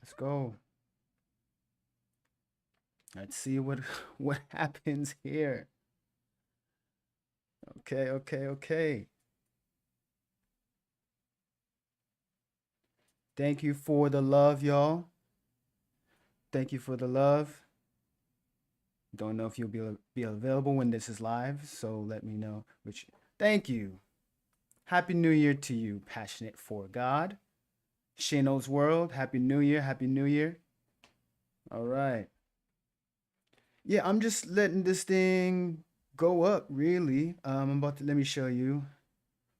Let's go. Let's see what what happens here. Okay, okay, okay. Thank you for the love, y'all. Thank you for the love. Don't know if you'll be available when this is live, so let me know. Which thank you. Happy New Year to you, passionate for God. Shino's World. Happy New Year. Happy New Year. All right. Yeah, I'm just letting this thing go up, really. I'm about to let me show you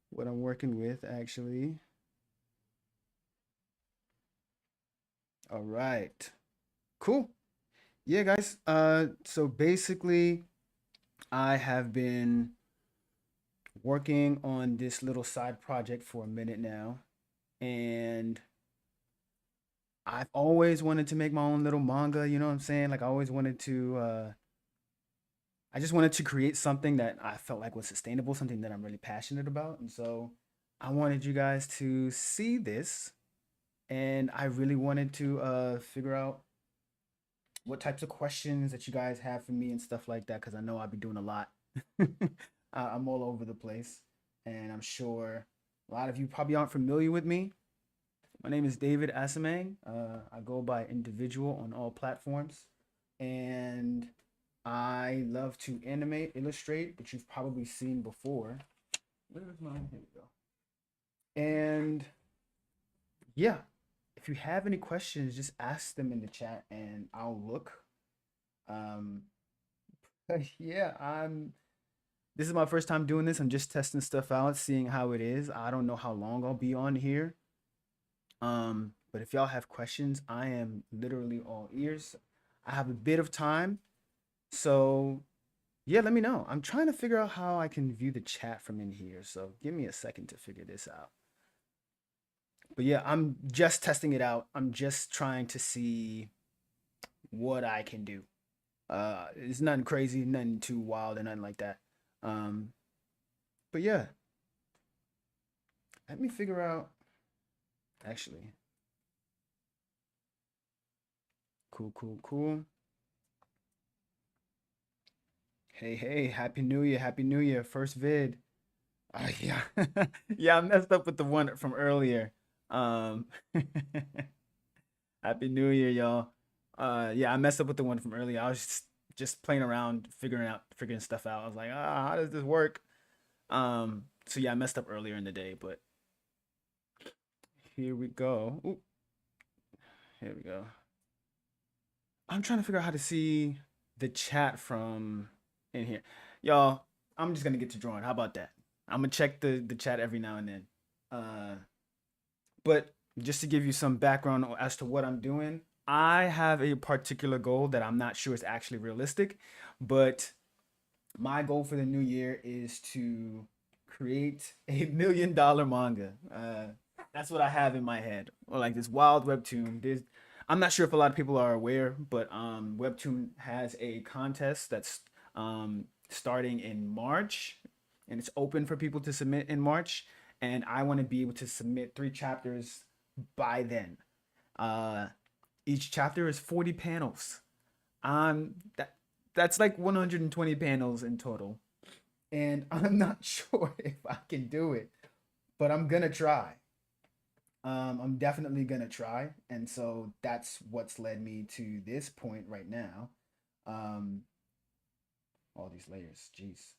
what I'm working with actually. All right. Cool. Yeah, guys. So basically, I have been working on this little side project for a minute now, and I've always wanted to make my own little manga, you know what I'm saying? Like I always wanted to I just wanted to create something that I felt like was sustainable, something that I'm really passionate about. And so I wanted you guys to see this, and I really wanted to figure out what types of questions that you guys have for me and stuff like that, because I know I'll be doing a lot. I'm all over the place, and I'm sure a lot of you probably aren't familiar with me. My name is David Asamang. I go by individual on all platforms, and I love to animate, illustrate, which you've probably seen before. Where's my? Here we go. And yeah, if you have any questions, just ask them in the chat, and I'll look. Um, yeah, I'm. This is my first time doing this. I'm just testing stuff out, seeing how it is. I don't know how long I'll be on here. But if y'all have questions, I am literally all ears. I have a bit of time, so yeah, let me know. I'm trying to figure out how I can view the chat from in here, so give me a second to figure this out. But yeah, I'm just testing it out. I'm just trying to see what I can do. It's nothing crazy, nothing too wild, and nothing like that. Um, but yeah, let me figure out. Actually, cool, cool, cool. Hey, hey, happy new year, happy new year. First vid. Yeah. Yeah, I messed up with the one from earlier. Um Happy New Year, y'all. Yeah, I messed up with the one from earlier. I was just playing around, figuring stuff out. I was like, how does this work? So yeah, I messed up earlier in the day, but here we go. Ooh, here we go. I'm trying to figure out how to see the chat from in here. Y'all, I'm just gonna get to drawing. How about that? I'm gonna check the chat every now and then. Uh But just to give you some background as to what I'm doing, I have a particular goal that I'm not sure is actually realistic, but my goal for the new year is to create $1 million manga. That's what I have in my head, or like this wild webtoon. I'm not sure if a lot of people are aware, but Webtoon has a contest that's starting in March, and it's open for people to submit in March. And I want to be able to submit 3 chapters by then. Uh, each chapter is 40 panels. That's like 120 panels in total, and I'm not sure if I can do it, but I'm gonna try. I'm definitely gonna try, and so that's what's led me to this point right now. Um, all these layers, jeez.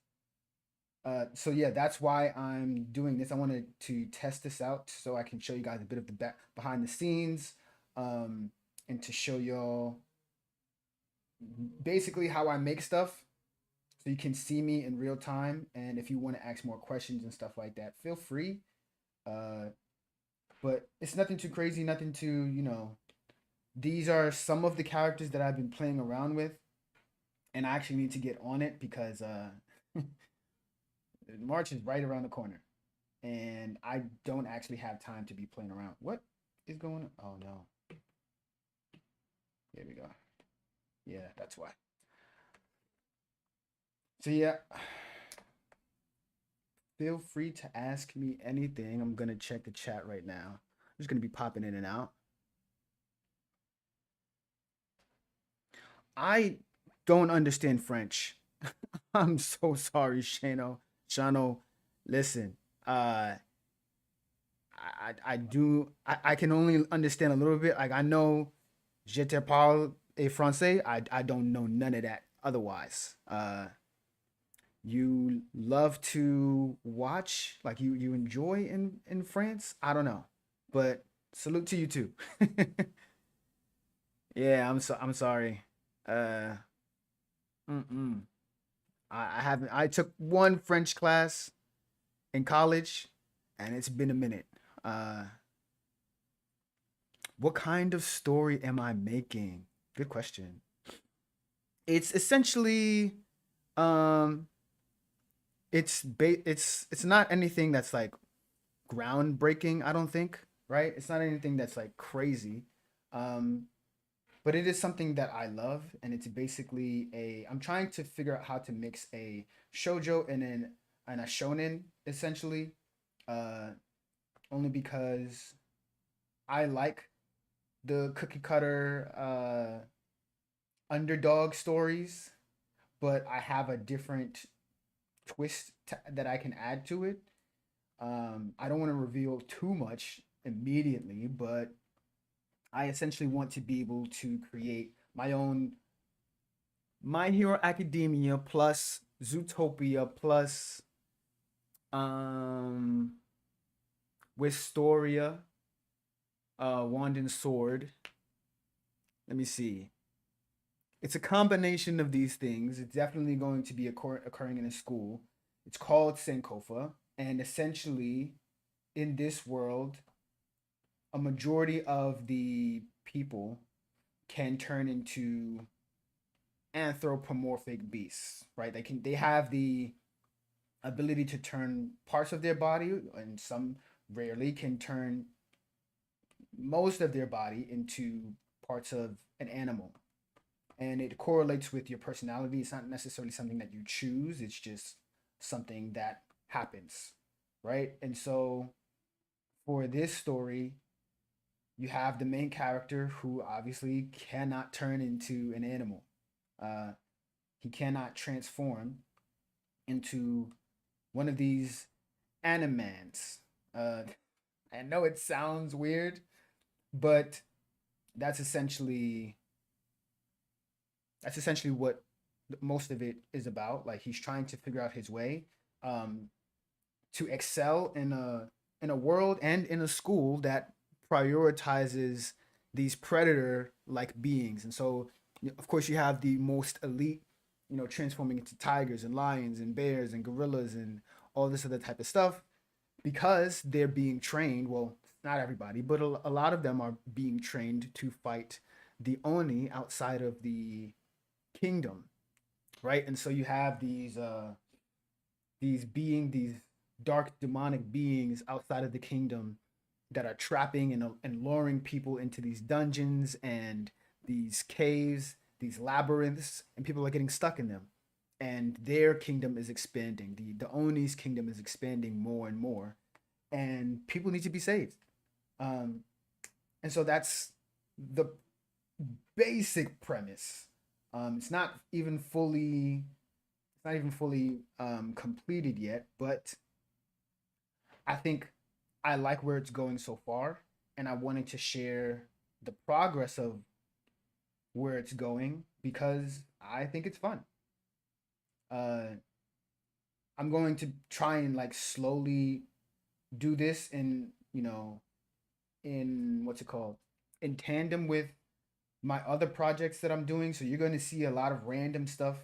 So yeah, that's why I'm doing this. I wanted to test this out so I can show you guys a bit of the behind the scenes, um, and to show y'all basically how I make stuff, so you can see me in real time. And if you want to ask more questions and stuff like that, feel free. Uh, but it's nothing too crazy, nothing too, These are some of the characters that I've been playing around with, and I actually need to get on it because March is right around the corner, and I don't actually have time to be playing around. What is going on? Oh no. Here we go. Yeah, that's why. So yeah, feel free to ask me anything. I'm gonna check the chat right now. I'm just gonna be popping in and out. I don't understand French. I'm so sorry, Shano. Shano, listen. Uh, I do. I can only understand a little bit. Like I know, je te parle et français. I don't know none of that. Otherwise, you love to watch, like you enjoy in France. I don't know, but salute to you too. Yeah, I'm sorry. Uh, mm-mm. I haven't. I took one French class in college, and it's been a minute. Uh, what kind of story am I making? Good question. It's essentially, um, it's not anything that's like groundbreaking. I don't think, right? It's not anything that's like crazy. Um, but it is something that I love, and it's basically a. I'm trying to figure out how to mix a shojo and a shonen essentially, uh, only because I like the cookie cutter underdog stories, but I have a different that I can add to it. I don't want to reveal too much immediately, but I essentially want to be able to create my own My Hero Academia plus Zootopia plus um Wistoria, Wand and Sword. Let me see. It's a combination of these things. It's definitely going to be occurring in a school. It's called Sankofa, and essentially, in this world, a majority of the people can turn into anthropomorphic beasts, right? They have the ability to turn parts of their body, and some rarely can turn most of their body into parts of an animal. And it correlates with your personality. It's not necessarily something that you choose, it's just something that happens, right? And so for this story, you have the main character who obviously cannot turn into an animal. Uh, he cannot transform into one of these animans. Uh, I know it sounds weird, but that's essentially that's essentially what most of it is about. Like he's trying to figure out his way um, to excel in a world and in a school that prioritizes these predator like beings. And so, of course, you have the most elite, transforming into tigers and lions and bears and gorillas and all this other type of stuff because they're being trained. Well, not everybody, but a lot of them are being trained to fight the Oni outside of the kingdom, right? And so you have these dark demonic beings outside of the kingdom that are trapping and luring people into these dungeons and these caves, these labyrinths, and people are getting stuck in them. And their kingdom is expanding. The Oni's kingdom is expanding more and more, and people need to be saved. Um, and so that's the basic premise. It's not even fully completed yet, but I think I like where it's going so far, and I wanted to share the progress of where it's going because I think it's fun. Uh, I'm going to try and like slowly do this in what's it called, in tandem with my other projects that I'm doing. So you're going to see a lot of random stuff.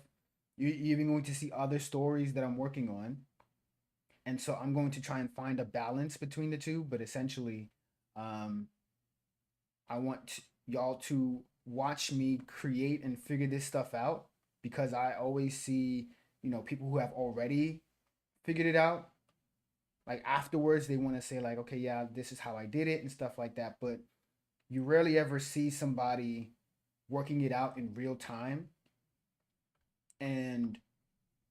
You're even going to see other stories that I'm working on, and so I'm going to try and find a balance between the two. But essentially, um, I want y'all to watch me create and figure this stuff out because I always see, people who have already figured it out. Like afterwards, they want to say like, okay, yeah, this is how I did it and stuff like that. But you rarely ever see somebody working it out in real time. And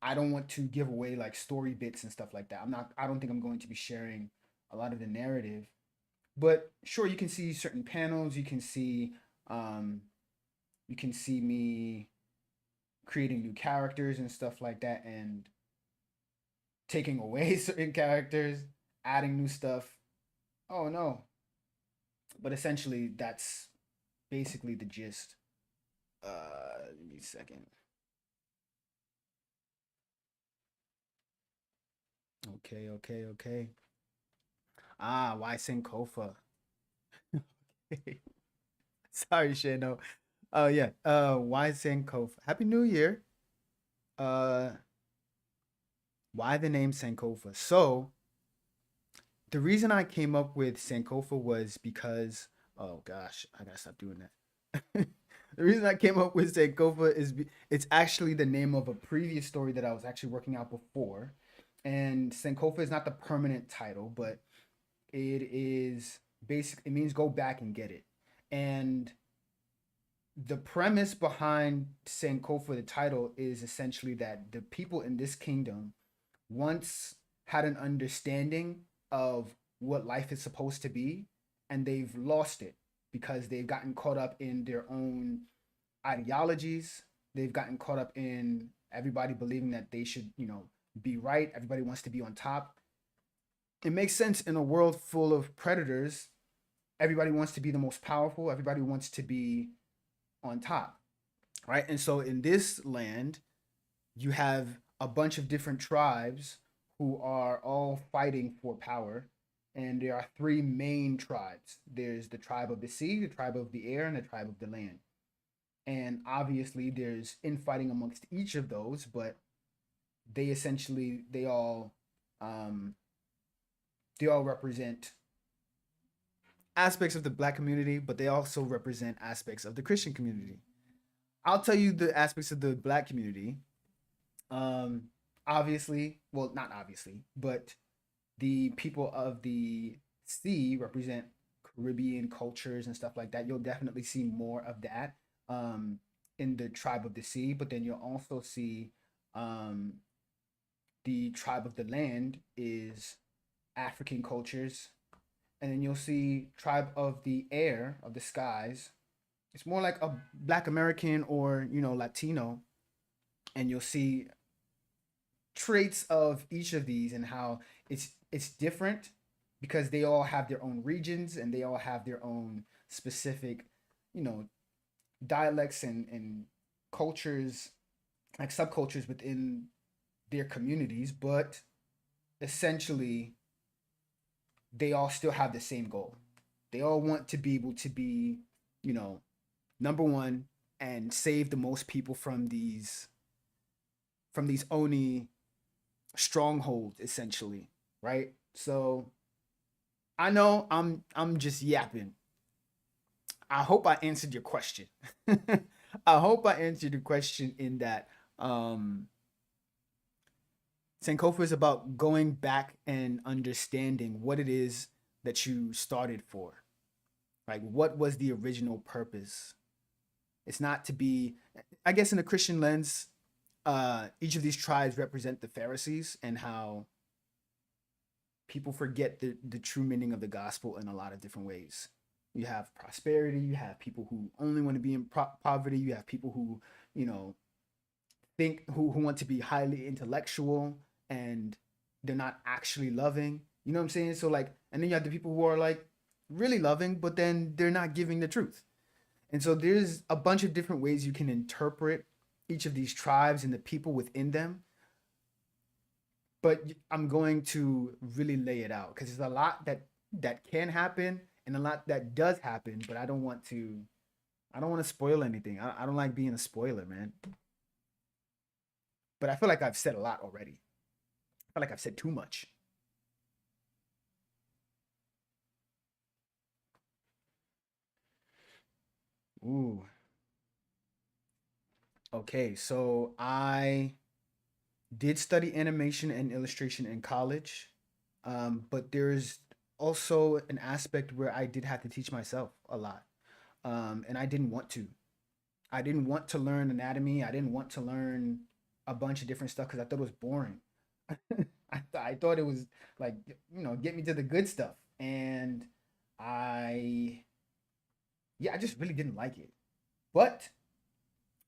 I don't want to give away like story bits and stuff like that. I don't think I'm going to be sharing a lot of the narrative. But sure, you can see certain panels, um you can see me creating new characters and stuff like that, and taking away certain characters, adding new stuff. Oh no. But essentially, that's basically the gist. Give me a second. Okay, okay, okay. Ah, why Sankofa? Sorry, Shano. Oh yeah. Why Sankofa? Happy New Year. Uh, why the name Sankofa? So the reason I came up with Sankofa was because, oh gosh, I gotta stop doing that. The reason I came up with Sankofa is it's actually the name of a previous story that I was actually working out before, and Sankofa is not the permanent title, but it is basic. It means go back and get it, and the premise behind Sankofa, the title, is essentially that the people in this kingdom once had an understanding of what life is supposed to be, and they've lost it because they've gotten caught up in their own ideologies. They've gotten caught up in everybody believing that they should, be right. Everybody wants to be on top. It makes sense in a world full of predators. Everybody wants to be the most powerful. Everybody wants to be on top, right? And so in this land, you have a bunch of different tribes who are all fighting for power. And there are three main tribes: there's the tribe of the sea, the tribe of the air, and the tribe of the land. And obviously, there's infighting amongst each of those, but they essentially um, they all represent aspects of the black community, but they also represent aspects of the Christian community. I'll tell you the aspects of the black community. Um, Obviously, well, not obviously, but the people of the sea represent Caribbean cultures and stuff like that. You'll definitely see more of that in the tribe of the sea, but then you'll also see um, the tribe of the land is African cultures, and then you'll see tribe of the air, of the skies. It's more like a Black American or Latino, and you'll see traits of each of these and how it's different because they all have their own regions and they all have their own specific, you know, dialects and cultures, like subcultures within their communities, but essentially they all still have the same goal. They all want to be able to be, you know, number one and save the most people from these Oni strongholds, essentially, right? So I know I'm just yapping. I hope I answered your question. I hope I answered your question in that Sankofa is about going back and understanding what it is that you started for. Like, what was the original purpose? It's not to be, I guess, in a Christian lens, each of these tribes represent the Pharisees and how people forget the true meaning of the gospel in a lot of different ways. You have prosperity, you have people who only want to be in poverty, you have people who, you know, think who want to be highly intellectual and they're not actually loving. You know what I'm saying? So like, and then you have the people who are like really loving, but then they're not giving the truth. And so there's a bunch of different ways you can interpret each of these tribes and the people within them. But I'm going to really lay it out because there's a lot that can happen and a lot that does happen, but I don't want to spoil anything. I don't like being a spoiler, man. But I feel like I've said a lot already. I feel like I've said too much. Ooh. Okay, so I did study animation and illustration in college, but there's also an aspect where I did have to teach myself a lot, and I didn't want to. I didn't want to learn anatomy. I didn't want to learn a bunch of different stuff because I thought it was boring. I thought it was like, get me to the good stuff, and I yeah, I just really didn't like it. But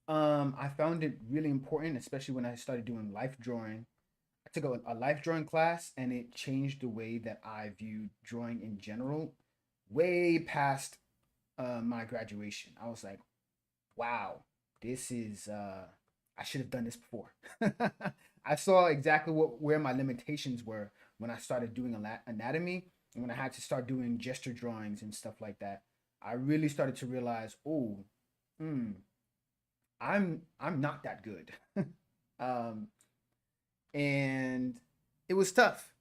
I found it really important, especially when I started doing life drawing. I took a life drawing class, and it changed the way that I viewed drawing in general, way past my graduation. I was like, wow, this is I should have done this before. I saw exactly where my limitations were when I started doing anatomy, and when I had to start doing gesture drawings and stuff like that. I really started to realize, oh, hmm, I'm not that good. um, and it was tough,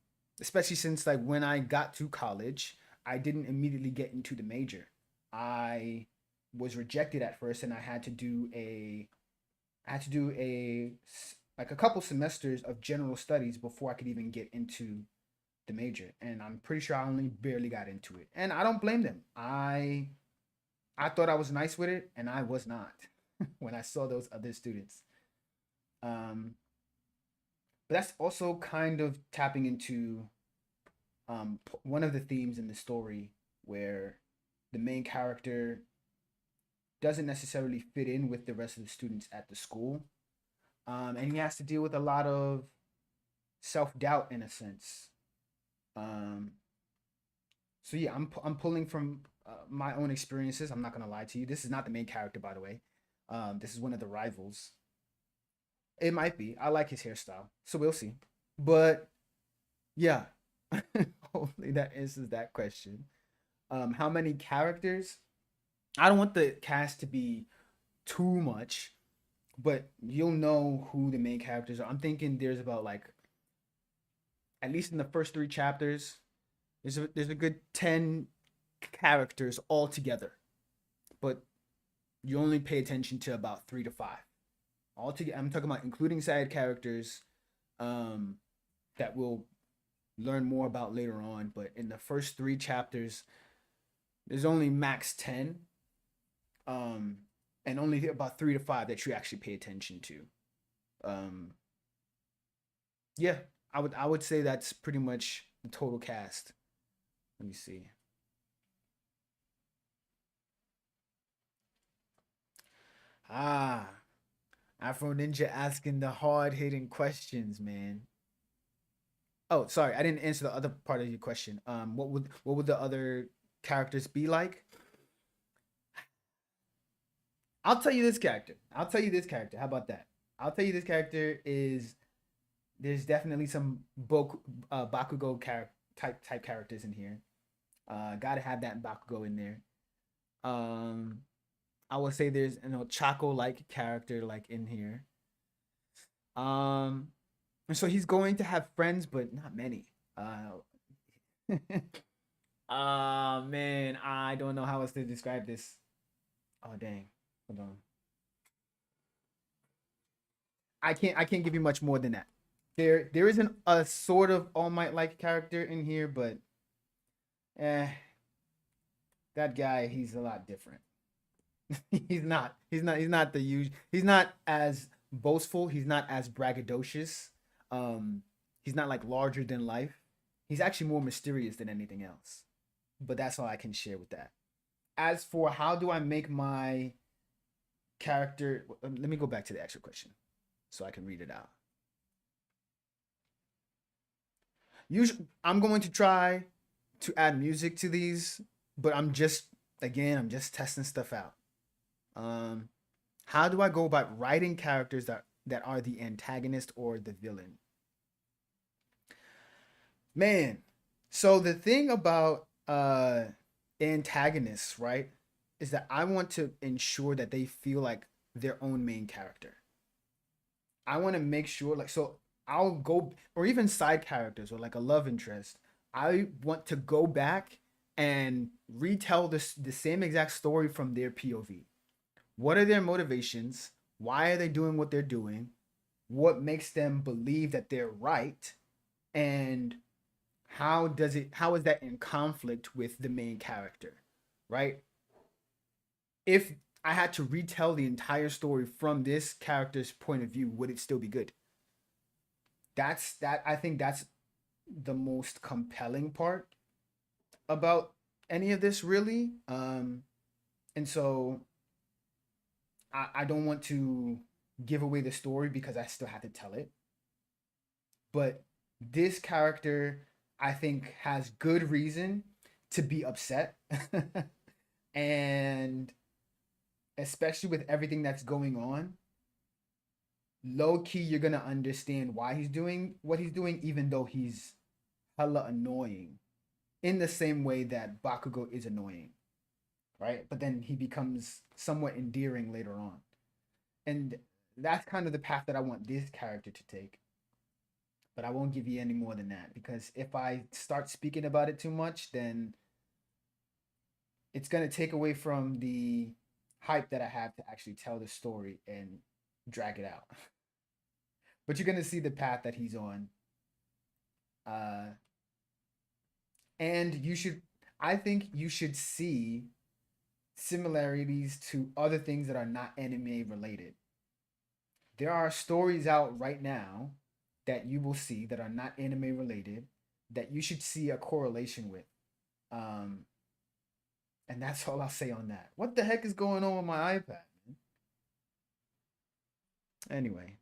especially since like when I got to college, I didn't immediately get into the major. I was rejected at first, and I had to do like a couple semesters of general studies before I could even get into the major. And I'm pretty sure I only barely got into it. And I don't blame them. I thought I was nice with it, and I was not when I saw those other students. Um, but that's also kind of tapping into one of the themes in the story where the main character doesn't necessarily fit in with the rest of the students at the school. And he has to deal with a lot of self doubt in a sense. Um, so yeah, I'm pulling from my own experiences. I'm not gonna lie to you. This is not the main character, by the way. This is one of the rivals. It might be. I like his hairstyle, so we'll see. But yeah, hopefully that answers that question. How many characters? I don't want the cast to be too much, but you'll know who the main characters are. I'm thinking there's about like at least in the first three chapters, there's a good 10 characters all together, but you only pay attention to about 3 to 5 all together. I'm talking about including side characters, um, that we'll learn more about later on. But in the first three chapters, there's only max 10, um, and only about 3 to 5 that you actually pay attention to. Um, yeah, I would say that's pretty much the total cast. Let me see. Ah, Afro Ninja asking the hard hitting questions, man. Oh, sorry, I didn't answer the other part of your question. What would the other characters be like? I'll tell you this character. I'll tell you this character. How about that? I'll tell you this character is there's definitely some Bakugo type characters in here. Gotta have that Bakugo in there. Um, I would say there's Chaco like character like in here. Um, and so he's going to have friends, but not many. Man, I don't know how else to describe this. Oh dang, hold on. I can't give you much more than that. There isn't a sort of All Might like character in here, but eh, that guy he's a lot different. He's not the usual. He's not as boastful. He's not as braggadocious. Um, he's not like larger than life. He's actually more mysterious than anything else. But that's all I can share with that. As for how do I make my character, let me go back to the actual question so I can read it out. Usually, I'm going to try to add music to these, but I'm just testing stuff out. Um, how do I go about writing characters that are the antagonist or the villain? Man, so the thing about antagonists, right, is that I want to ensure that they feel like their own main character. I want to make sure like so I'll go or even side characters or like a love interest. I want to go back and retell the same exact story from their POV. What are their motivations? Why are they doing what they're doing? What makes them believe that they're right? And how is that in conflict with the main character? Right? If I had to retell the entire story from this character's point of view, would it still be good? I think that's the most compelling part about any of this really. And so I don't want to give away the story because I still have to tell it. But this character, I think, has good reason to be upset. And especially with everything that's going on, low key, you're going to understand why he's doing what he's doing, even though he's hella annoying in the same way that Bakugo is annoying, right? But then he becomes somewhat endearing later on. And that's kind of the path that I want this character to take. But I won't give you any more than that because if I start speaking about it too much, then it's going to take away from the hype that I have to actually tell the story and drag it out. But you're going to see the path that he's on. Uh, and you should, I think you should see similarities to other things that are not anime related. There are stories out right now that you will see that are not anime related that you should see a correlation with. Um, and that's all I'll say on that. What the heck is going on with my iPad? Anyway,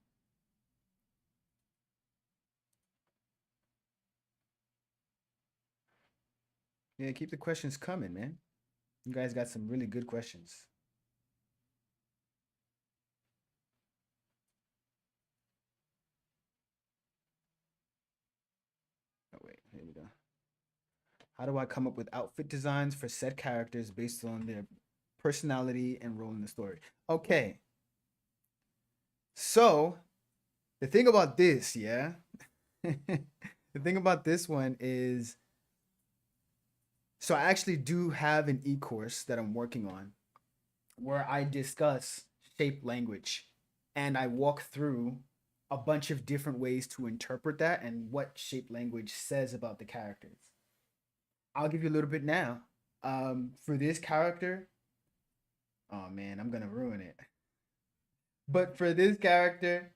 yeah, keep the questions coming, man. You guys got some really good questions. Oh, wait, here we go. How do I come up with outfit designs for said characters based on their personality and role in the story? Okay, so the thing about this, yeah, the thing about this one is, so I actually do have an e-course that I'm working on where I discuss shape language and I walk through a bunch of different ways to interpret that and what shape language says about the characters. I'll give you a little bit now. For this character, oh man, I'm gonna ruin it. But for this character,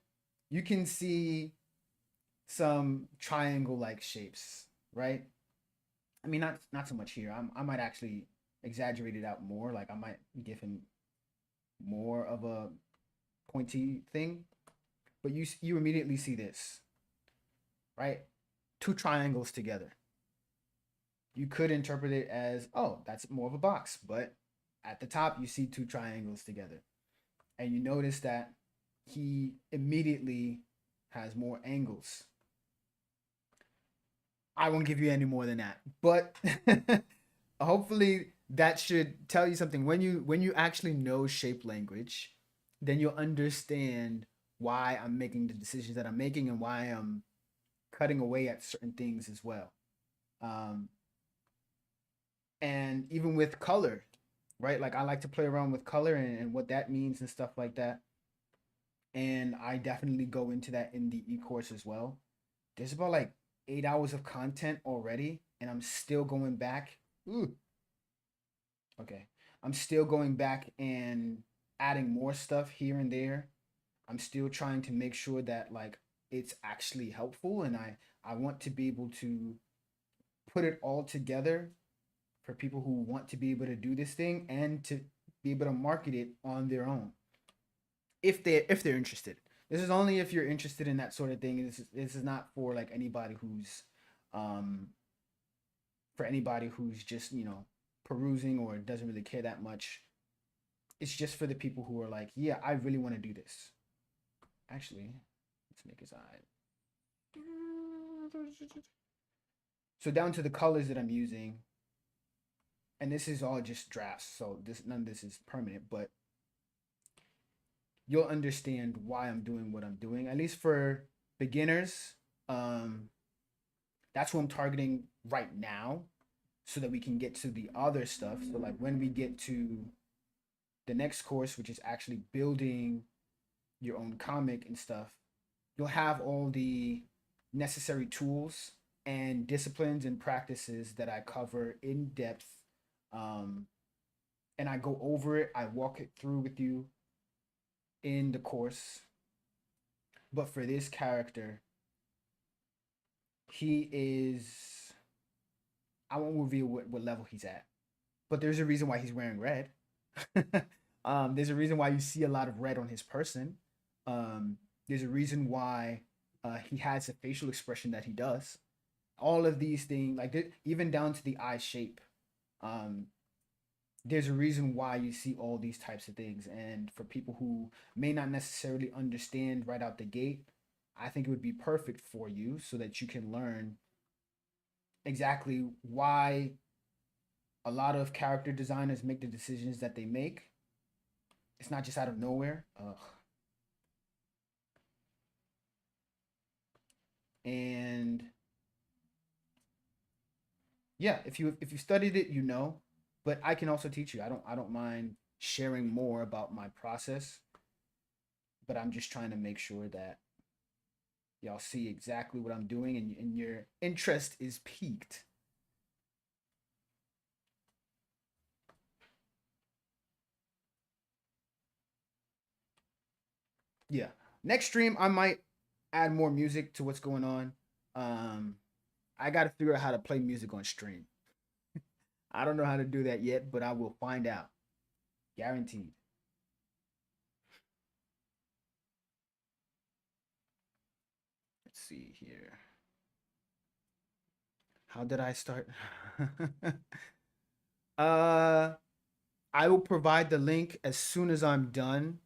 you can see some triangle-like shapes, right? I mean, not so much here. I might actually exaggerate it out more. Like I might give him more of a pointy thing. But you immediately see this, right? Two triangles together. You could interpret it as, oh, that's more of a box, but at the top you see two triangles together, and you notice that he immediately has more angles. I won't give you any more than that, but hopefully that should tell you something. When you actually know shape language, then you'll understand why I'm making the decisions that I'm making and why I'm cutting away at certain things as well. Um, and even with color, right? Like I like to play around with color and what that means and stuff like that. And I definitely go into that in the e-course as well. There's about like 8 hours of content already, and I'm still going back. Ooh, okay. I'm still going back and adding more stuff here and there. I'm still trying to make sure that like it's actually helpful, and I want to be able to put it all together for people who want to be able to do this thing and to be able to market it on their own if they're interested. This is only if you're interested in that sort of thing. This is not for like anybody who's um for anybody who's just, perusing or doesn't really care that much. It's just for the people who are like, yeah, I really want to do this. Actually, let's make his eye. So down to the colors that I'm using, and this is all just drafts, so this none of this is permanent, but you'll understand why I'm doing what I'm doing. At least for beginners, um, that's what I'm targeting right now, so that we can get to the other stuff. So like when we get to the next course, which is actually building your own comic and stuff, you'll have all the necessary tools and disciplines and practices that I cover in depth. Um, and I go over it, I walk it through with you in the course. But for this character, he is. I won't reveal what level he's at, but there's a reason why he's wearing red. There's a reason why you see a lot of red on his person. Um, there's a reason why he has a facial expression that he does. All of these things, like even down to the eye shape, um, there's a reason why you see all these types of things. And for people who may not necessarily understand right out the gate, I think it would be perfect for you so that you can learn exactly why a lot of character designers make the decisions that they make. It's not just out of nowhere. And yeah, if you studied it, you know. But I can also teach you. I don't mind sharing more about my process, but I'm just trying to make sure that y'all see exactly what I'm doing and your interest is piqued. Yeah. Next stream I might add more music to what's going on. Um I got to figure out how to play music on stream. I don't know how to do that yet, but I will find out. Guaranteed. Let's see here. How did I start? uh I will provide the link as soon as I'm done.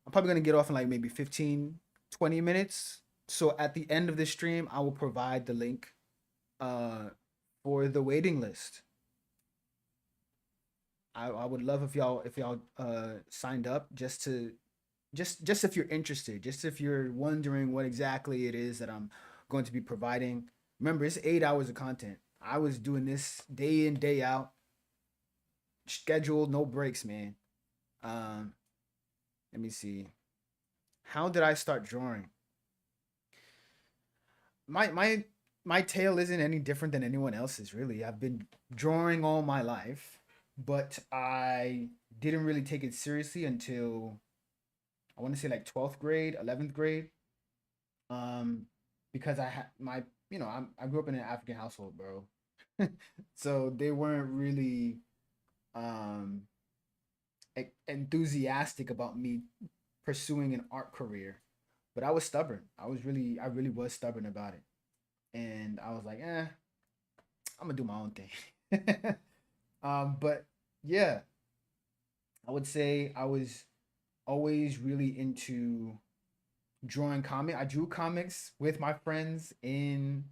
I'm probably going to get off in like maybe 15, 20 minutes. So at the end of the stream, I will provide the link uh for the waiting list. I would love if y'all signed up just if you're interested, just if you're wondering what exactly it is that I'm going to be providing. Remember, it's 8 hours of content. I was doing this day in, day out, scheduled, no breaks, man. Um, Let me see. How did I start drawing? My tale isn't any different than anyone else's, really. I've been drawing all my life, but I didn't really take it seriously until I want to say like 12th grade, 11th grade. Um, because I had my, I grew up in an African household, bro. So they weren't really um enthusiastic about me pursuing an art career. But I was stubborn. I really was stubborn about it. And I was like, I'm gonna do my own thing. But yeah, I would say I was always really into drawing comic. I drew comics with my friends in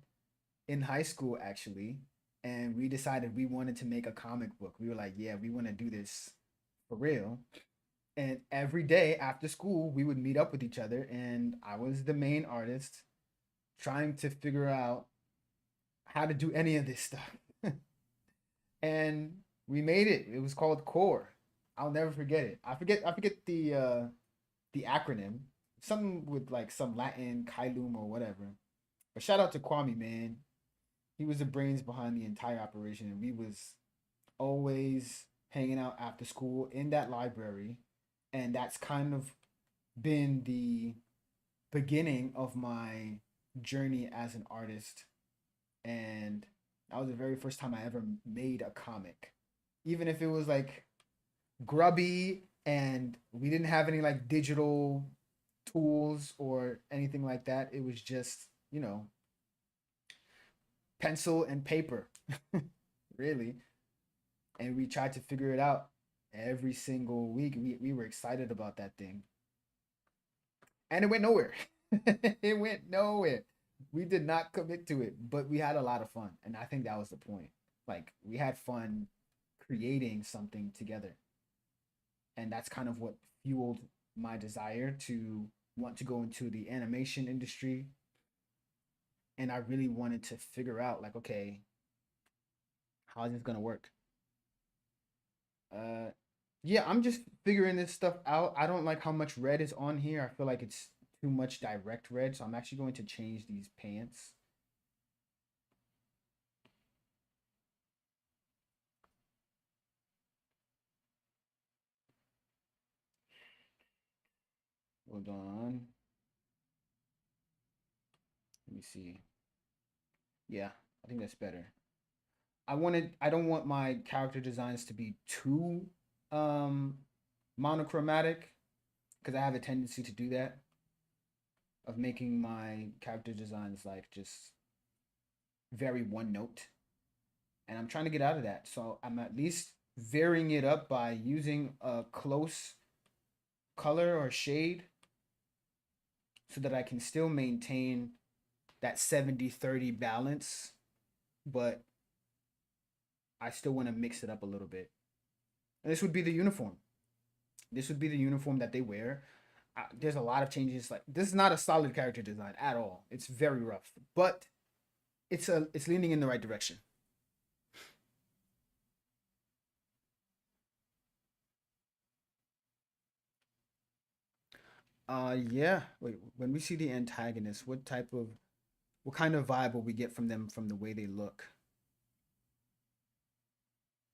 high school actually, and we decided we wanted to make a comic book. We were like, yeah, we want to do this for real. And every day after school, we would meet up with each other, and I was the main artist trying to figure out how to do any of this stuff. And we made it. It was called Core. I'll never forget it. I forget the acronym. Something with like some Latin Kailum or whatever. But shout out to Kwame, man. He was the brains behind the entire operation, and we was always hanging out after school in that library, and that's kind of been the beginning of my journey as an artist. And that was the very first time I ever made a comic, even if it was like grubby and we didn't have any like digital tools or anything like that. It was just, pencil and paper, really. And we tried to figure it out every single week. We were excited about that thing. And it went nowhere. It went nowhere. We did not commit to it, but we had a lot of fun. And I think that was the point. Like, we had fun creating something together. And that's kind of what fueled my desire to want to go into the animation industry. And I really wanted to figure out, like, okay, how is this going to work? Uh, yeah, I'm just figuring this stuff out. I don't like how much red is on here. I feel like it's too much direct red, so I'm actually going to change these pants. Hold on. Let me see. Yeah, I think that's better. I don't want my character designs to be too um monochromatic because I have a tendency to do that of making my character designs like just very one note, and I'm trying to get out of that. So I'm at least varying it up by using a close color or shade so that I can still maintain that 70-30 balance, but I still want to mix it up a little bit. And this would be the uniform. This would be the uniform that they wear. There's a lot of changes. Like this is not a solid character design at all. It's very rough, but it's leaning in the right direction. Yeah. Wait, when we see the antagonists, what kind of vibe will we get from them from the way they look?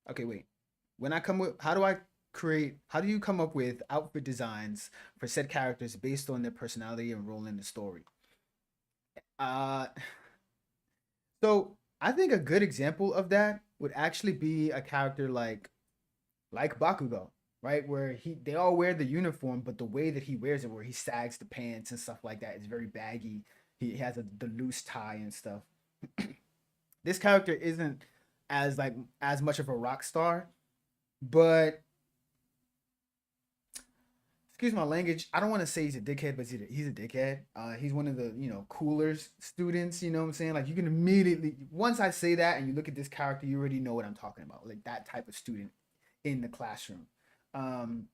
Okay, wait. When I come with, how do you come up with outfit designs for said characters based on their personality and role in the story? Uh, so I think a good example of that would actually be a character like Bakugo, right? Where they all wear the uniform, but the way that he wears it, where he sags the pants and stuff like that, is very baggy. He has the loose tie and stuff. This character isn't as much of a rock star, but excuse my language. I don't want to say he's a dickhead, but he's a dickhead. He's one of the cooler students. You know what I'm saying? Like you can immediately once I say that and you look at this character, you already know what I'm talking about. Like that type of student in the classroom. Um,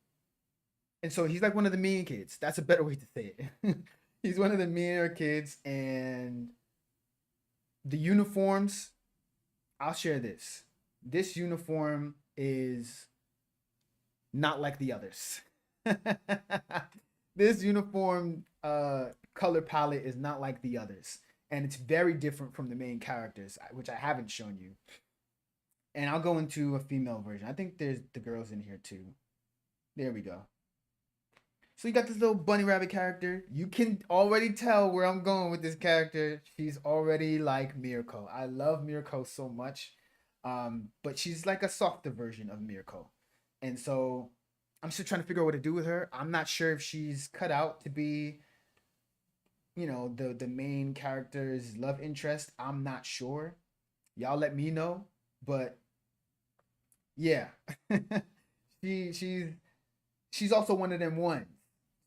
and so he's like one of the mean kids. That's a better way to say it. He's one of the meaner kids, and the uniforms. I'll share this. This uniform is not like the others. This uniform color palette is not like the others, and it's very different from the main characters, which I haven't shown you. And I'll go into a female version. I think there's the girls in here too. There we go. So you got this little bunny rabbit character. You can already tell where I'm going with this character. She's already like Mirko. I love Mirko so much. But she's like a softer version of Mirko. And so I'm still trying to figure out what to do with her. I'm not sure if she's cut out to be, the main character's love interest. I'm not sure. Y'all let me know. But yeah. She's she's also one of them ones.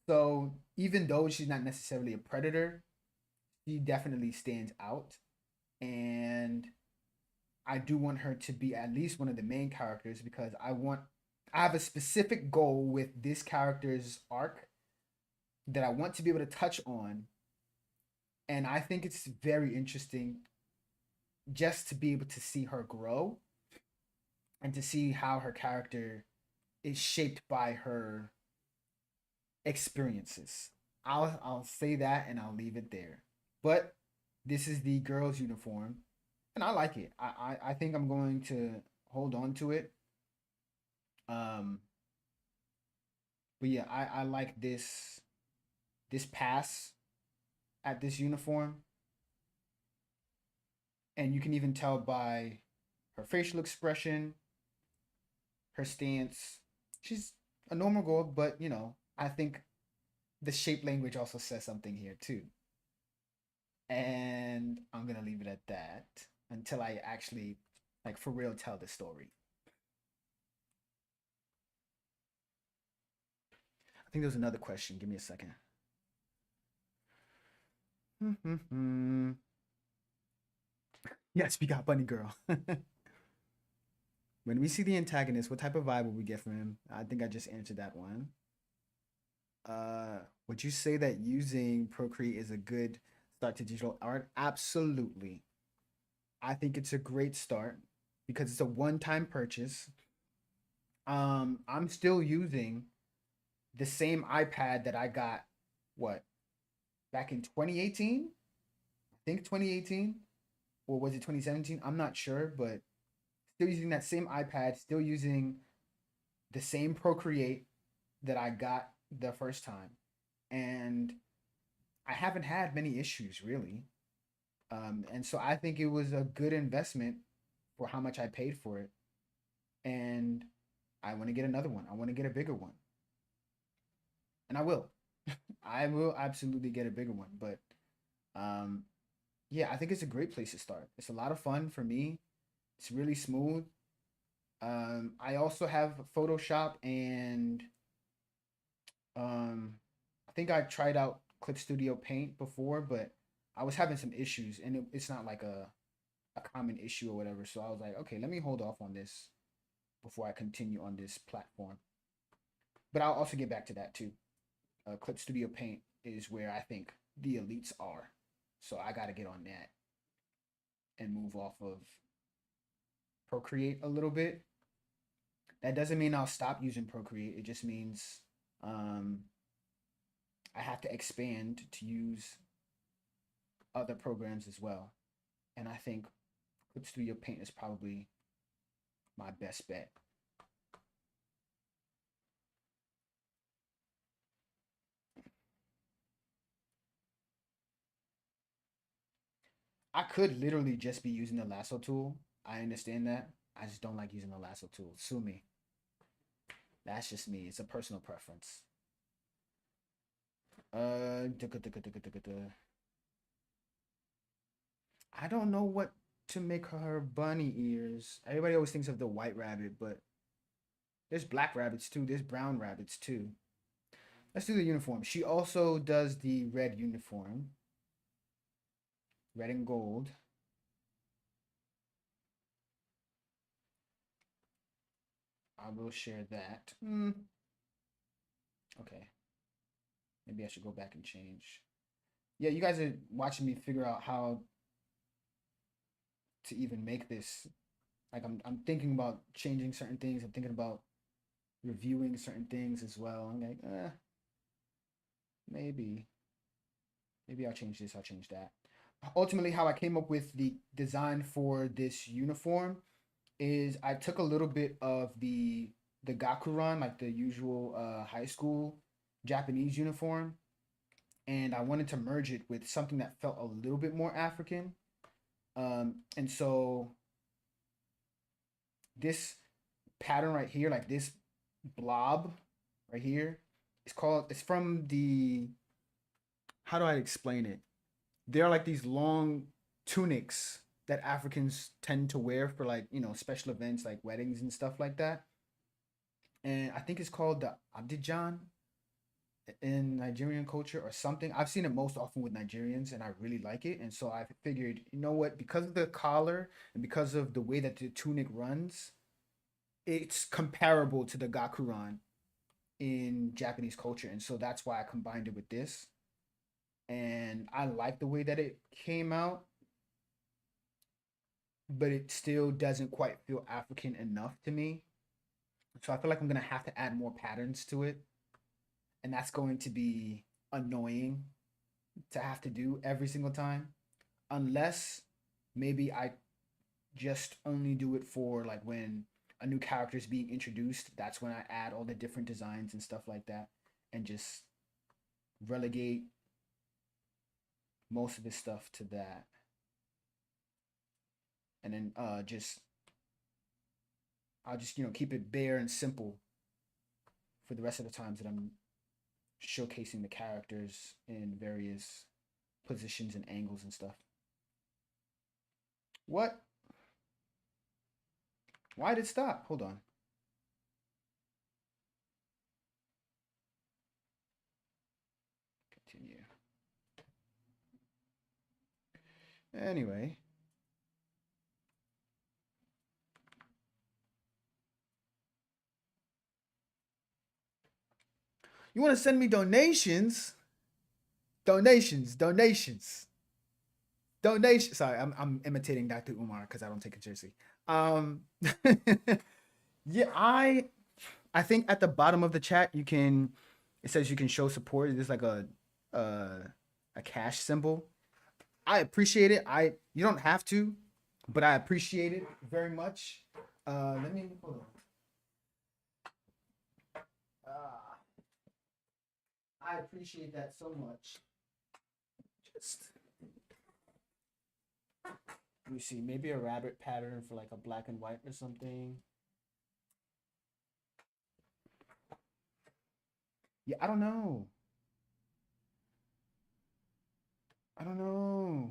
So even though she's not necessarily a predator, she definitely stands out. And I do want her to be at least one of the main characters because I have a specific goal with this character's arc that I want to be able to touch on. And I think it's very interesting just to be able to see her grow and to see how her character is shaped by her experiences. I'll say that and I'll leave it there. But this is the girls' uniform, and I like it. I think I'm going to hold on to it. Um, but yeah, I like this pass at this uniform, and you can even tell by her facial expression, her stance. She's a normal girl, but I think the shape language also says something here too. And I'm gonna leave it at that until I actually like for real tell the story. I think there's another question. Give me a second. Yes, we got Bunny Girl. When we see the antagonist, what type of vibe will we get from him? I think I just answered that one. Would you say that using Procreate is a good start to digital art? Absolutely. I think it's a great start because it's a one-time purchase. I'm still using the same iPad that I got what back in 2018. I think 2018 or was it 2017? I'm not sure, but still using that same iPad, still using the same Procreate that I got the first time, and I haven't had many issues really. And so I think it was a good investment for how much I paid for it, and I want to get another one. I want to get a bigger one. and I will. I will absolutely get a bigger one. But um, yeah, I think it's a great place to start. It's a lot of fun for me. It's really smooth. I also have Photoshop and um, I think I tried out Clip Studio Paint before, but I was having some issues, and it's not like a common issue or whatever. So I was like, okay, let me hold off on this before I continue on this platform. But I'll also get back to that too. Clip Studio Paint is where I think the elites are. So I got to get on that and move off of Procreate a little bit. That doesn't mean I'll stop using Procreate. It just means um, I have to expand to use other programs as well. And I think Clip Studio Paint is probably my best bet. I could literally just be using the lasso tool. I understand that. I just don't like using the lasso tool. Sue me. That's just me. It's a personal preference. I don't know what to make her bunny ears. Everybody always thinks of the white rabbit, but there's black rabbits too. There's brown rabbits too. Let's do the uniform. She also does the red uniform, red and gold. I will share that. Okay. Maybe I should go back and change. Yeah, you guys are watching me figure out how to even make this. Like I'm thinking about changing certain things. I'm thinking about reviewing certain things as well. I'm like, maybe I'll change this. I'll change that. Ultimately, how I came up with the design for this uniform is I took a little bit of the gakuran, like the usual high school Japanese uniform, and I wanted to merge it with something that felt a little bit more African. And so this pattern right here, like this blob right here, it's from the, how do I explain it? They're like these long tunics that Africans tend to wear for, like, special events like weddings and stuff like that. And I think it's called the Abidjan in Nigerian culture or something. I've seen it most often with Nigerians and I really like it. And so I figured, you know what, because of the collar and because of the way that the tunic runs, it's comparable to the gakuran in Japanese culture. And so that's why I combined it with this. And I like the way that it came out, but it still doesn't quite feel African enough to me. So I feel like I'm gonna have to add more patterns to it, and that's going to be annoying to have to do every single time, unless maybe I just only do it for like when a new character is being introduced. That's when I add all the different designs and stuff like that, and just relegate most of this stuff to that, and then just I'll just keep it bare and simple for the rest of the times that I'm showcasing the characters in various positions and angles and stuff. What? Why did it stop? Hold on. Continue. Anyway. You want to send me donations? Donations, donations, donations. Sorry, I'm imitating Dr. Umar because I don't take it seriously. Um, yeah, I think at the bottom of the chat it says you can show support. There's like uh, a cash symbol. I appreciate it. You don't have to, but I appreciate it very much. Let me hold on. Uh, I appreciate that so much. Just let me see, maybe a rabbit pattern for like a black and white or something. Yeah, I don't know. I don't know.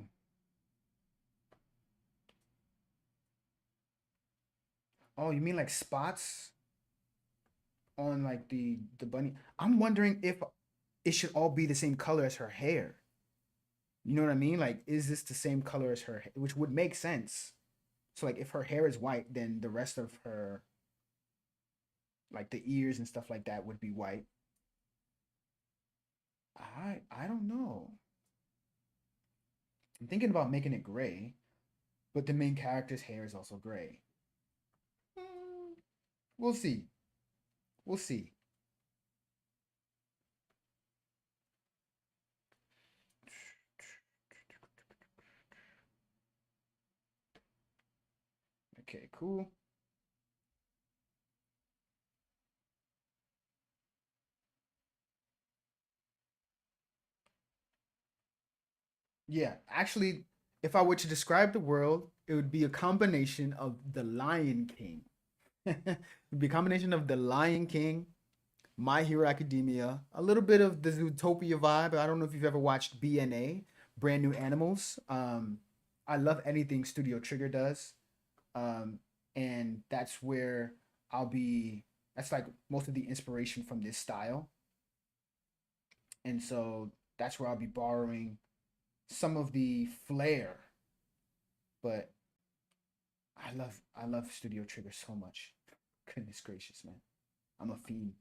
Oh, you mean like spots on like the bunny? I'm wondering if it should all be the same color as her hair. You know what I mean? Like, is this the same color as her, which would make sense. So like, if her hair is white, then the rest of her, like the ears and stuff like that, would be white. I don't know. I'm thinking about making it gray, but the main character's hair is also gray. Hmm, we'll see. We'll see. Okay, cool. Yeah, actually, if I were to describe the world, it would be a combination of The Lion King. It would be a combination of The Lion King, My Hero Academia, a little bit of the Zootopia vibe. I don't know if you've ever watched BNA, Brand New Animals. I love anything Studio Trigger does. Um, and that's where I'll be. That's like most of the inspiration from this style. And so that's where I'll be borrowing some of the flair. But I love Studio Trigger so much. Goodness gracious, man. I'm a fiend.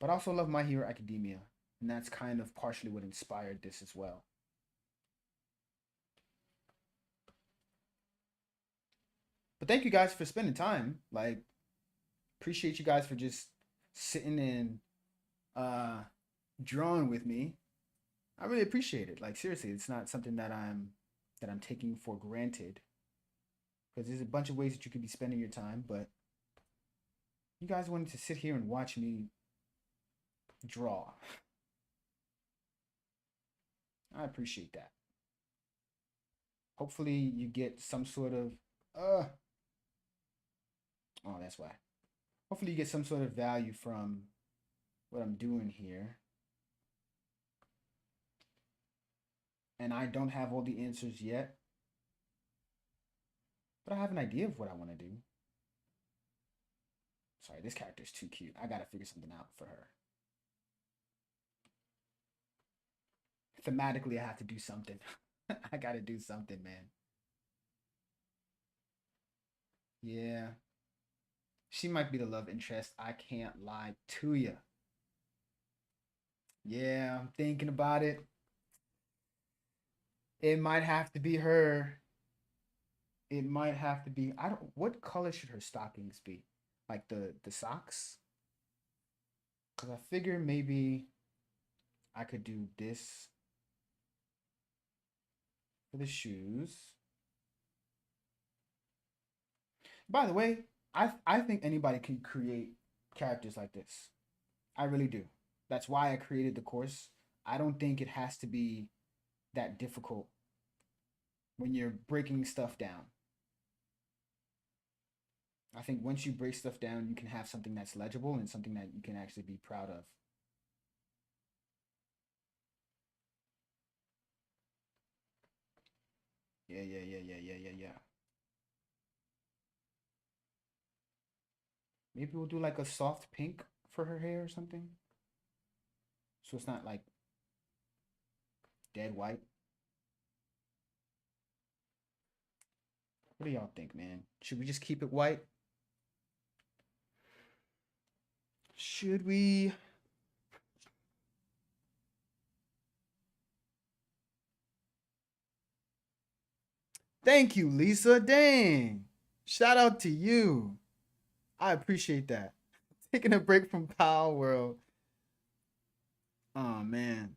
But I also love My Hero Academia. And that's kind of partially what inspired this as well. But thank you guys for spending time. Like, appreciate you guys for just sitting and uh drawing with me. I really appreciate it. Like seriously, it's not something that I'm taking for granted because there's a bunch of ways that you could be spending your time, but you guys wanted to sit here and watch me draw. I appreciate that. Hopefully you get some sort of uh oh, that's why. Hopefully you get some sort of value from what I'm doing here. And I don't have all the answers yet, but I have an idea of what I want to do. Sorry, this character's too cute. I gotta figure something out for her. Thematically, I have to do something. I gotta do something, man. Yeah, she might be the love interest. I can't lie to you. Yeah, I'm thinking about it. It might have to be her. It might have to be. I don't. What color should her stockings be? Like the socks? Because I figure maybe I could do this for the shoes. By the way, I think anybody can create characters like this. I really do. That's why I created the course. I don't think it has to be that difficult when you're breaking stuff down. I think once you break stuff down, you can have something that's legible and something that you can actually be proud of. Yeah, yeah, yeah, yeah, yeah, yeah, yeah. Maybe we'll do like a soft pink for her hair or something. So it's not like dead white. What do y'all think, man? Should we just keep it white? Should we? Thank you, Lisa. Dang. Shout out to you. I appreciate that. Taking a break from Power World. Oh man.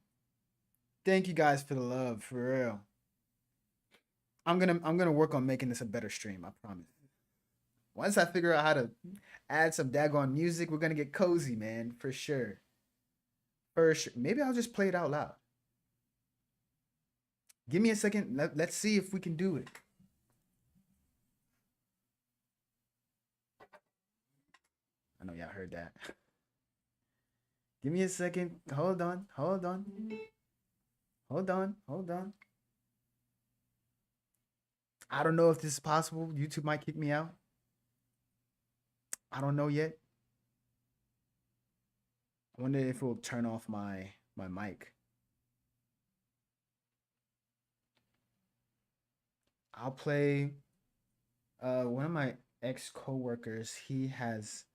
Thank you guys for the love, for real. I'm gonna work on making this a better stream, I promise. Once I figure out how to add some daggone music, we're gonna get cozy, man, for sure. For sure. Maybe I'll just play it out loud. Give me a second. Let's see if we can do it. I know y'all heard that. Give me a second. Hold on. Hold on. Hold on. Hold on. I don't know if this is possible. YouTube might kick me out. I don't know yet. I wonder if it will turn off my mic. I'll play one of my ex coworkers. He has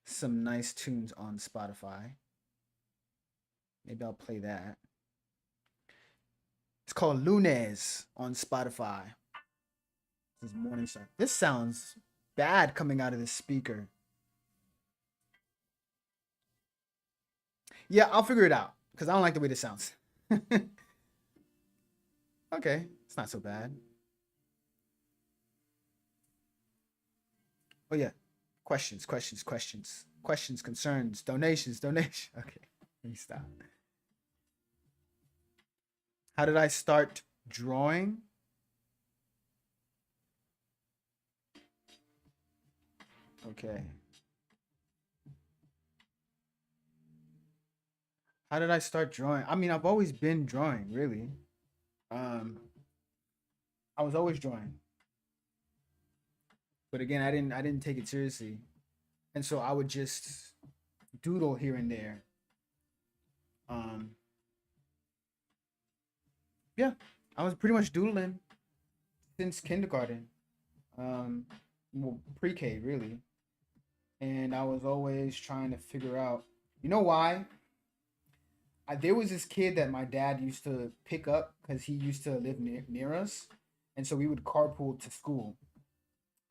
some nice tunes on Spotify. Maybe I'll play that. It's called Lunes on Spotify. This is Morning Sun. This sounds bad coming out of this speaker. Yeah, I'll figure it out because I don't like the way this sounds. Okay, it's not so bad. Oh yeah, questions, concerns, donations, donation. Okay, let me stop. How did I start drawing? Okay. How did I start drawing? I mean, I've always been drawing, really. Um, I was always drawing, but again, I didn't take it seriously, and so I would just doodle here and there. Um, yeah, I was pretty much doodling since kindergarten. Um, well, pre-K really, and I was always trying to figure out. You know why? There was this kid that my dad used to pick up because he used to live near us, and so we would carpool to school.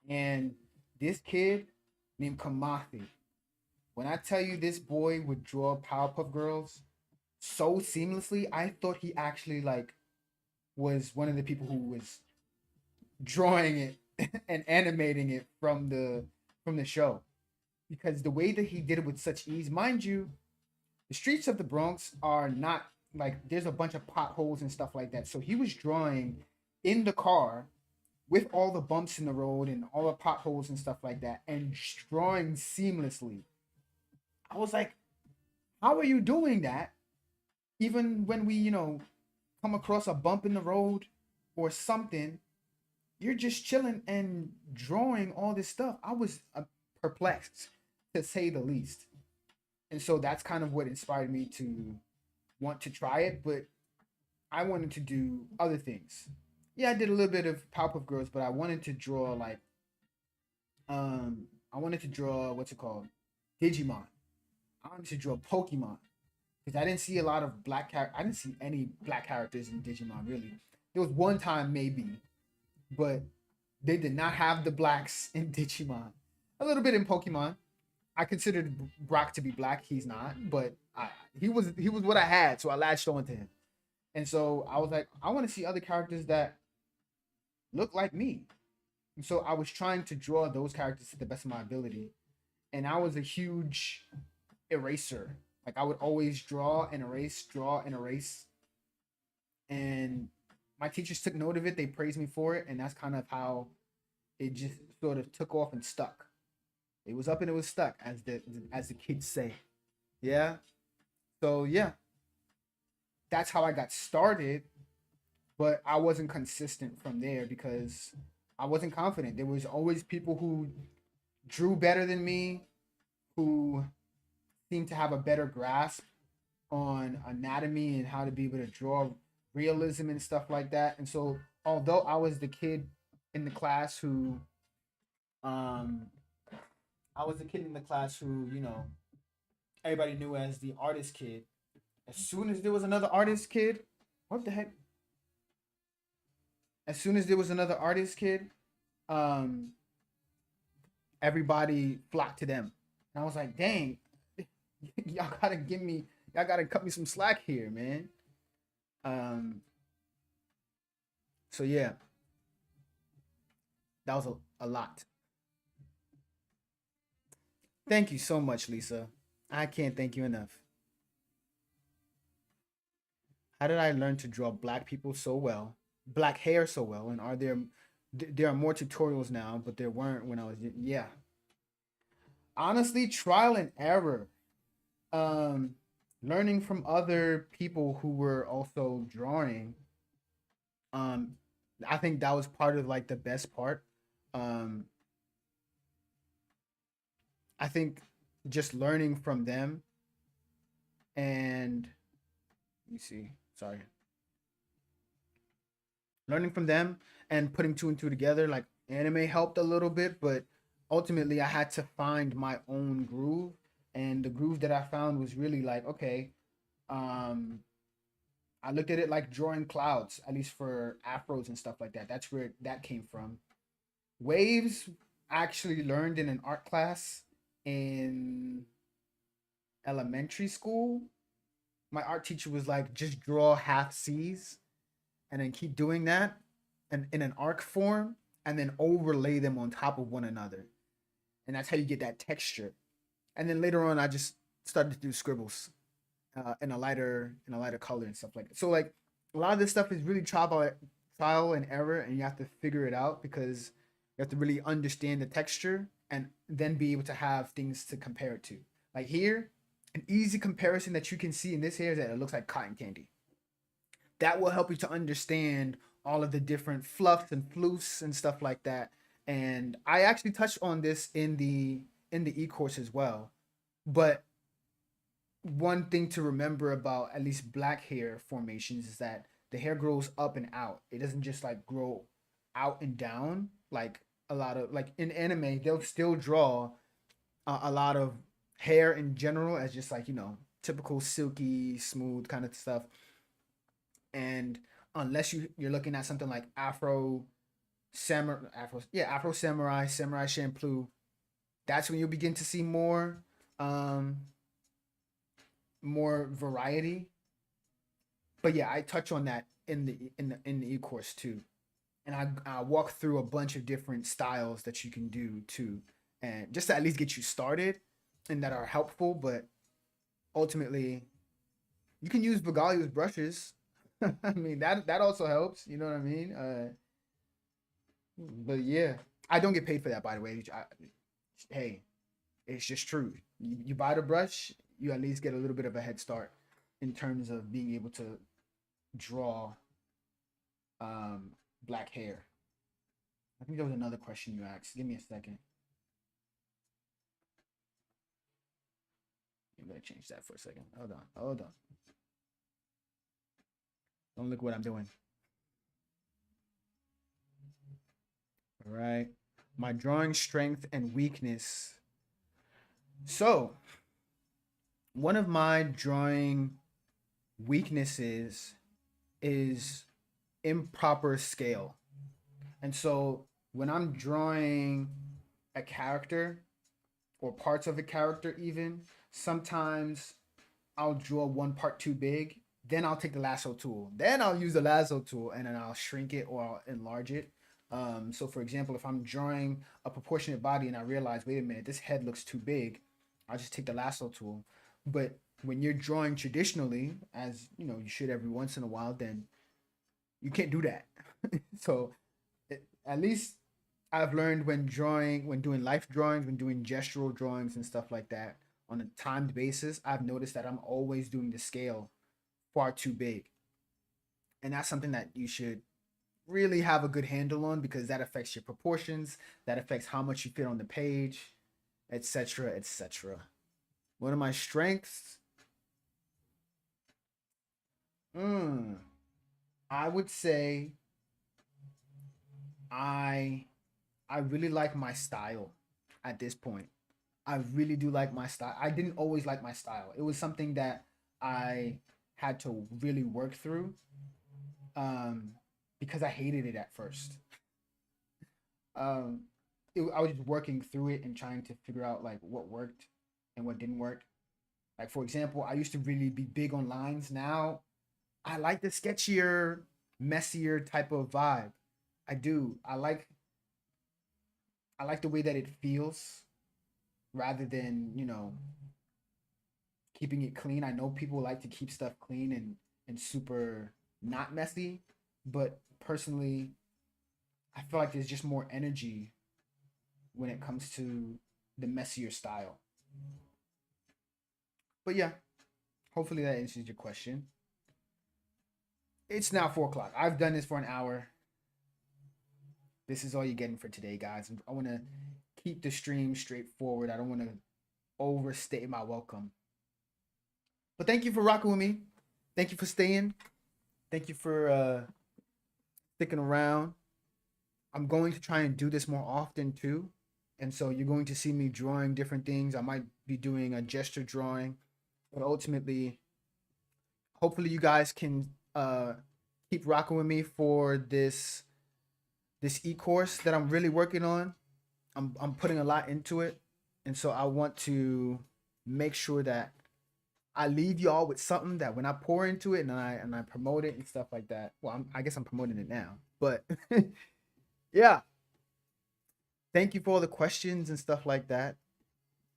And this kid named Kamathi, when I tell you this boy would draw Powerpuff Girls so seamlessly, I thought he actually like was one of the people who was drawing it and animating it from the show because the way that he did it with such ease, mind you, the streets of the Bronx are not like there's a bunch of potholes and stuff like that. So he was drawing in the car with all the bumps in the road and all the potholes and stuff like that and drawing seamlessly. I was like, how are you doing that? Even when we, come across a bump in the road or something, you're just chilling and drawing all this stuff. I was perplexed to say the least. And so that's kind of what inspired me to want to try it, but I wanted to do other things. Yeah, I did a little bit of Powerpuff Girls, but I wanted to draw like I wanted to draw what's it called? Digimon. I wanted to draw Pokemon because I didn't see a lot of I didn't see any black characters in Digimon really. There was one time maybe, but they did not have the blacks in Digimon. A little bit in Pokemon. I considered Brock to be black. He's not, but he was what I had, so I latched on to him. And so I was like, I want to see other characters that look like me. And so I was trying to draw those characters to the best of my ability. And I was a huge eraser. Like I would always draw and erase, draw and erase. And my teachers took note of it. They praised me for it, and that's kind of how it just sort of took off and stuck. It was up and it was stuck, as the kids say. Yeah. So yeah, that's how I got started, but I wasn't consistent from there because I wasn't confident. There was always people who drew better than me, who seemed to have a better grasp on anatomy and how to be able to draw realism and stuff like that. And so, although I was the kid in the class who, um, I was the kid in the class who, everybody knew as the artist kid. As soon as there was another artist kid, what the heck? As soon as there was another artist kid, um, everybody flocked to them. And I was like, dang, y'all gotta cut me some slack here, man. Um, so yeah, that was a lot. Thank you so much, Lisa. I can't thank you enough. How did I learn to draw black people so well, black hair so well, and are there there are more tutorials now, but there weren't when I was yeah. Honestly, trial and error. um learning from other people who were also drawing, um I think that was part of like the best part. um I think just learning from them, and let me see, sorry, learning from them and putting two and two together, like anime helped a little bit, but ultimately I had to find my own groove. And the groove that I found was really like, okay, um I looked at it like drawing clouds, at least for afros and stuff like that. That's where that came from. Waves I actually learned in an art class in elementary school. My art teacher was like, just draw half C's and then keep doing that and in an arc form, and then overlay them on top of one another. And that's how you get that texture. And then later on I just started to do scribbles in a lighter color and stuff like that. So like a lot of this stuff is really trial and error, and you have to figure it out because you have to really understand the texture and then be able to have things to compare it to. Like here, an easy comparison that you can see in this here is that it looks like cotton candy. That will help you to understand all of the different fluffs and floofs and stuff like that. And I actually touched on this in the e-course as well. But one thing to remember about at least black hair formations is that the hair grows up and out. It doesn't just like grow out and down like a lot of like in anime. They'll still draw a lot of hair in general as just like typical silky smooth kind of stuff. And unless you're looking at something like Afro Samurai, Samurai Champloo, that's when you'll begin to see um more variety. But yeah, I touch on that in the e-course too, and I walk through a bunch of different styles that you can do too, and just to at least get you started, and that are helpful. But ultimately, you can use Vigalio's brushes. I mean that also helps. You know what I mean? But yeah, I don't get paid for that, by the way. Hey, it's just true. You buy the brush, you at least get a little bit of a head start in terms of being able to draw um, black hair. I think there was another question you asked. Give me a second. I'm gonna change that for a second. Hold on. Hold on. Don't look what I'm doing. All right. My drawing strength and weakness. So, one of my drawing weaknesses is improper scale. And so, when I'm drawing a character or parts of a character, even sometimes I'll draw one part too big. Then I'll take the lasso tool. Then I'll use the lasso tool and then I'll shrink it or I'll enlarge it. So, for example, if I'm drawing a proportionate body and I realize, wait a minute, this head looks too big, I'll just take the lasso tool. But when you're drawing traditionally, as you should every once in a while, then you can't do that. So, at least I've learned when doing life drawings, when doing gestural drawings and stuff like that on a timed basis, I've noticed that I'm always doing the scale far too big. And that's something that you should really have a good handle on because that affects your proportions, that affects how much you fit on the page, etc., etc. One of my strengths, mm, I would say I I really like my style at this point. I really do like my style. I didn't always like my style. It was something that I had to really work through um, because I hated it at first. Um, I was just working through it and trying to figure out like what worked and what didn't work. Like for example, I used to really be big on lines. Now I like the sketchier, messier type of vibe. I do. I like the way that it feels rather than keeping it clean. I know people like to keep stuff clean and super not messy, but personally, I feel like there's just more energy when it comes to the messier style. But yeah, hopefully that answers your question. It's now 4 o'clock. I've done this for an hour. This is all you're getting for today, guys. I want to keep the stream straightforward. I don't want to overstay my welcome. But thank you for rocking with me. Thank you for staying. Thank you for sticking around. I'm going to try and do this more often too. And so you're going to see me drawing different things. I might be doing a gesture drawing, but ultimately, hopefully you guys can keep rocking with me for this e-course that I'm really working on. I'm putting a lot into it. And so I want to make sure that I leave y'all with something that when I pour into it and I promote it and stuff like that. Well, I guess I'm promoting it now, but yeah. Thank you for all the questions and stuff like that.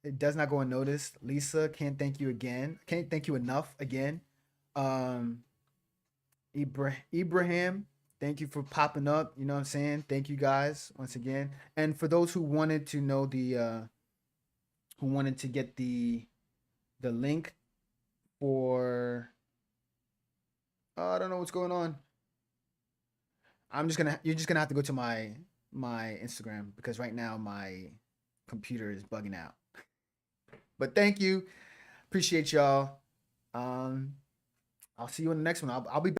It does not go unnoticed. Lisa, can't thank you again. Can't thank you enough again. Um, Ibrahim, thank you for popping up. You know what I'm saying? Thank you guys once again. And for those who wanted to know who wanted to get the link for I don't know what's going on. You're just gonna have to go to my Instagram because right now my computer is bugging out. But thank you. Appreciate y'all. Um I'll see you in the next one. I'll be